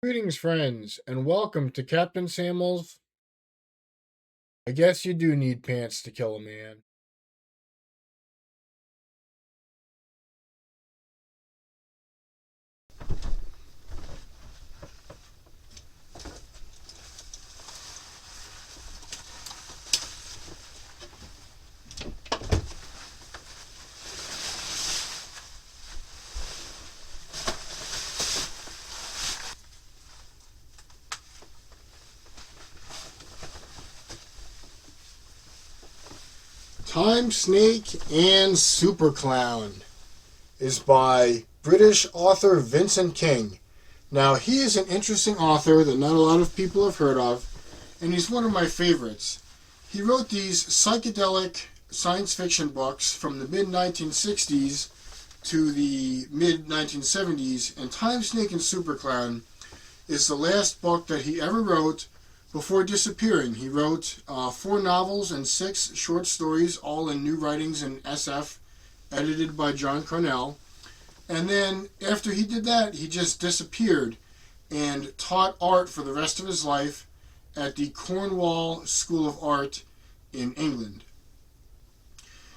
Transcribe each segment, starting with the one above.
Greetings, friends, and welcome to Captain Samuel's I Guess You Do Need Pants to Kill a Man. Timesnake and Superclown is by British author Vincent King. Now, he is an interesting author that not a lot of people have heard of, and he's one of my favorites. He wrote these psychedelic science fiction books from the mid-1960s to the mid-1970s, and Timesnake and Superclown is the last book that he ever wrote before disappearing. He wrote 4 novels and 6 short stories, all in New Writings in SF, edited by John Cornell. And then after he did that, he just disappeared and taught art for the rest of his life at the Cornwall School of Art in England.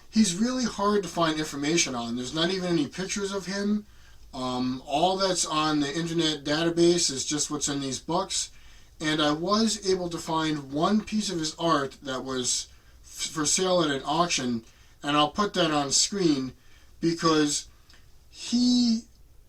He's really hard to find information on. There's not even any pictures of him. All that's on the internet database is just what's in these books. And I was able to find one piece of his art that was for sale at an auction, and I'll put that on screen because he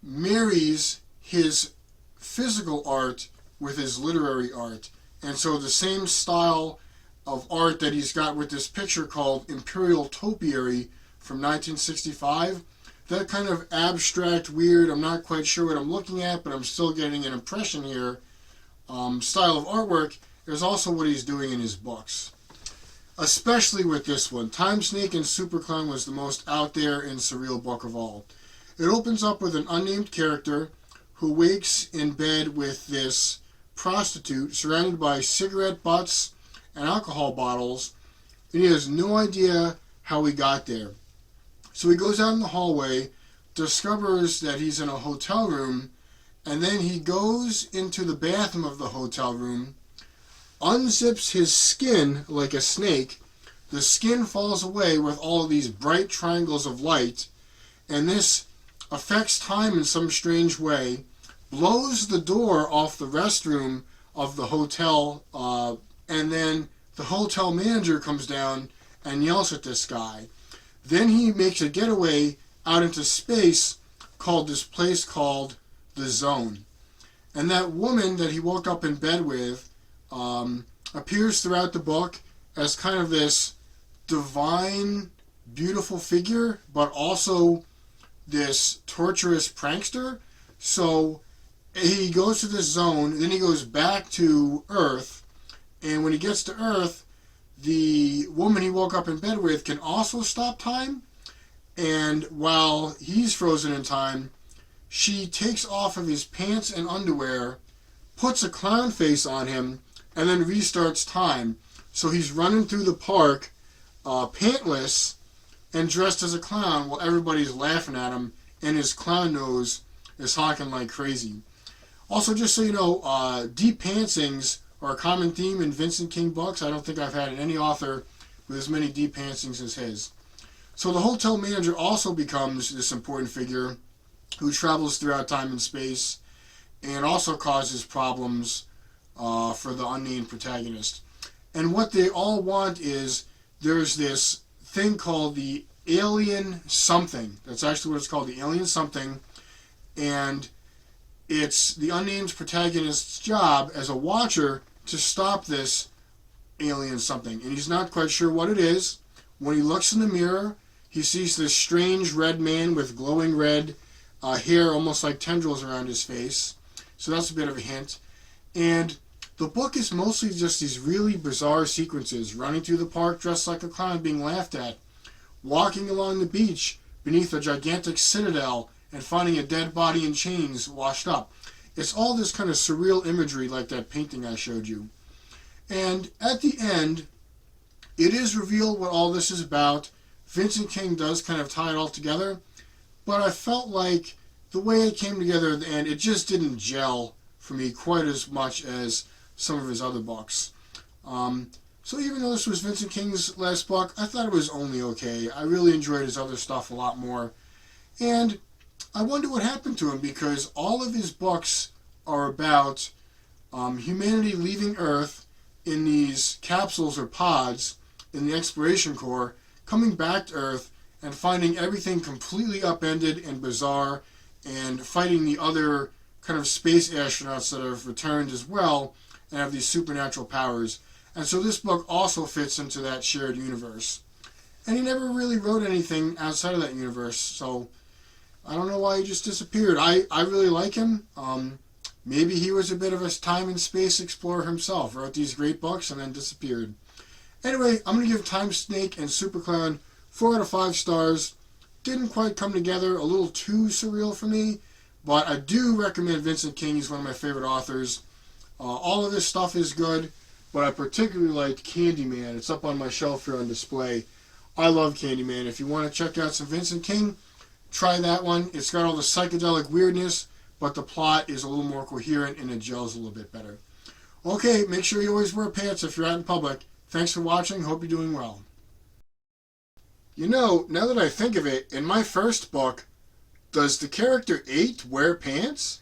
marries his physical art with his literary art. And so the same style of art that he's got with this picture called Imperial Topiary from 1965, that kind of abstract, weird, I'm not quite sure what I'm looking at, but I'm still getting an impression here, style of artwork is also what he's doing in his books. Especially with this one. Timesnake and Superclown was the most out there and surreal book of all. It opens up with an unnamed character who wakes in bed with this prostitute surrounded by cigarette butts and alcohol bottles, and he has no idea how he got there. So he goes out in the hallway, discovers that he's in a hotel room, and then he goes into the bathroom of the hotel room, unzips his skin like a snake. The skin falls away with all of these bright triangles of light, and this affects time in some strange way, blows the door off the restroom of the hotel, and then the hotel manager comes down and yells at this guy. Then he makes a getaway out into space called this place called the Zone. And that woman that he woke up in bed with appears throughout the book as kind of this divine, beautiful figure, but also this torturous prankster. So he goes to this zone, then he goes back to Earth, and when he gets to Earth, the woman he woke up in bed with can also stop time, and while he's frozen in time, she takes off of his pants and underwear, puts a clown face on him, and then restarts time. So he's running through the park, pantless, and dressed as a clown while everybody's laughing at him, and his clown nose is honking like crazy. Also, just so you know, de-pantsings are a common theme in Vincent King books. I don't think I've had any author with as many de-pantsings as his. So the hotel manager also becomes this important figure who travels throughout time and space and also causes problems for the unnamed protagonist. And what they all want is there's this thing called the alien something. That's actually what it's called, the alien something. And it's the unnamed protagonist's job as a watcher to stop this alien something. And he's not quite sure what it is. When he looks in the mirror, he sees this strange red man with glowing red hair, almost like tendrils around his face. So that's a bit of a hint. And the book is mostly just these really bizarre sequences. Running through the park dressed like a clown being laughed at. Walking along the beach beneath a gigantic citadel and finding a dead body in chains washed up. It's all this kind of surreal imagery like that painting I showed you. And at the end, it is revealed what all this is about. Vincent King does kind of tie it all together, but I felt like the way it came together at the end, it just didn't gel for me quite as much as some of his other books. So even though this was Vincent King's last book, I thought it was only okay. I really enjoyed his other stuff a lot more. And I wonder what happened to him, because all of his books are about humanity leaving Earth in these capsules or pods in the exploration corps, coming back to Earth and finding everything completely upended and bizarre, and fighting the other kind of space astronauts that have returned as well and have these supernatural powers. And so this book also fits into that shared universe. And he never really wrote anything outside of that universe, so I don't know why he just disappeared. I really like him. Maybe he was a bit of a time and space explorer himself, wrote these great books and then disappeared. Anyway, I'm going to give Timesnake and Superclown 4 out of 5 stars. Didn't quite come together, a little too surreal for me, but I do recommend Vincent King. He's one of my favorite authors. All of this stuff is good, but I particularly liked Candyman. It's up on my shelf here on display. I love Candyman. If you want to check out some Vincent King, try that one. It's got all the psychedelic weirdness, but the plot is a little more coherent and it gels a little bit better. Okay, make sure you always wear pants if you're out in public. Thanks for watching. Hope you're doing well. You know, now that I think of it, in my first book, does the character 8 wear pants?